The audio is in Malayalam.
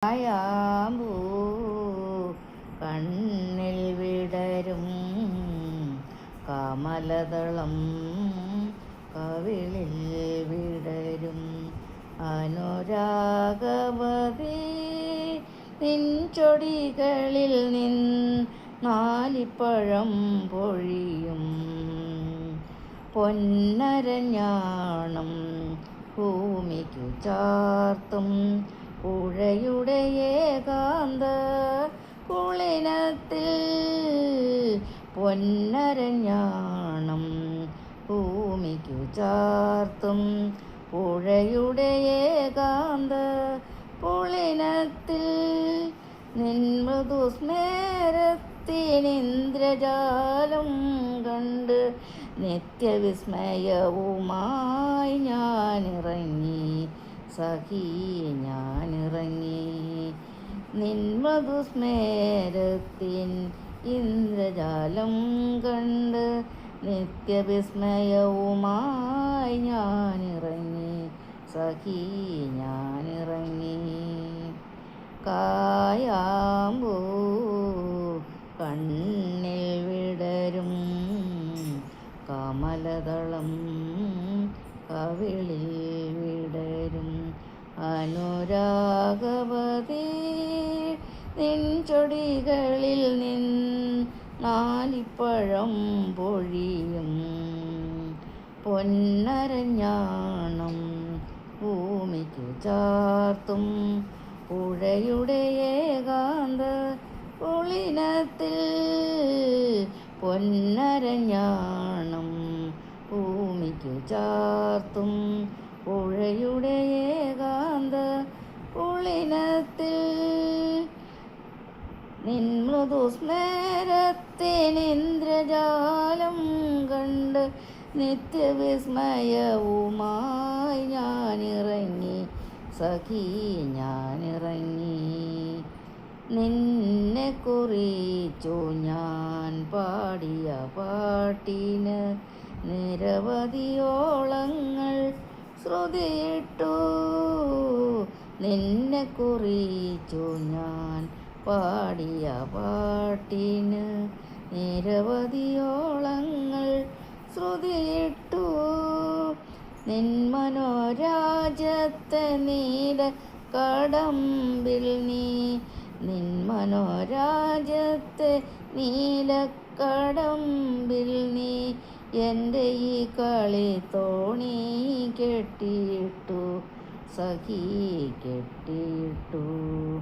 ആയാമ്പൂ കണ്ണിൽ വിടരും കമലദളം കവിളിൽ വിടരും അനുരാഗവതി നിൻ ചൊടികളിൽ നാലിപ്പഴം പൊഴിയും പൊന്നരഞ്ഞാണം ഭൂമിക്കു ചാർത്തും പുഴയുടെ ഏകാന്ത കുളിനത്തിൽ പൊന്നരഞ്ഞാണം ഭൂമിക്കു ചാർത്തും പുഴയുടെ ഏകാന്ത പുളിനത്തിൽ നിൻ മൃദുസ്മേരത്തിനിന്ദ്രജാലം കണ്ട് നിത്യവിസ്മയവുമായി ഞാനിറങ്ങി സഖി ഞാനിറങ്ങി നിൻ മധുസ്മേരത്തിൻ ഇന്ദ്രജാലം കണ്ട് നിത്യവിസ്മയവുമായി ഞാനിറങ്ങി സഖി ഞാനിറങ്ങി കായാമ്പൂ കണ്ണിൽ വിടരും കമലദളം കവിളിൽ വിടരും അനുരാഗവതി നിൻ ചൊടികളിൽ നാലിപ്പഴം പൊഴിയും പൊന്നരഞ്ഞാണം ഭൂമിക്കു ചാർത്തും പുഴയുടെ ഏകാന്ത പുളിനത്തിൽ പൊന്നരഞ്ഞാണം ഭൂമിക്കു ചാർത്തും പുഴയുടെ ഏകാന്ത പുളിനത്തിൽ നിൻ മൃദുസ്മേരത്തിനിന്ദ്രജാലം കണ്ട് നിത്യവിസ്മയവുമായി ഞാനിറങ്ങി സഖി ഞാനിറങ്ങി നിന്നെ കുറിച്ചു ഞാൻ പാടിയ പാട്ടിന് നിരവധിയോളങ്ങൾ ശ്രുതിയിട്ടു നിന്നെ കുറിച്ചു ഞാൻ പാടിയ പാട്ടിന് നിരവധിയോളങ്ങൾ ശ്രുതിയിട്ടു നിൻ മനോരാജ്യത്തെ നീല കടമ്പിൽ നിൻ മനോരാജ്യത്തെ നീലക്കടമ്പിൽ എൻ്റെ ഈ കളി തോണി കെട്ടിയിട്ടു സഖി കെട്ടിയിട്ടു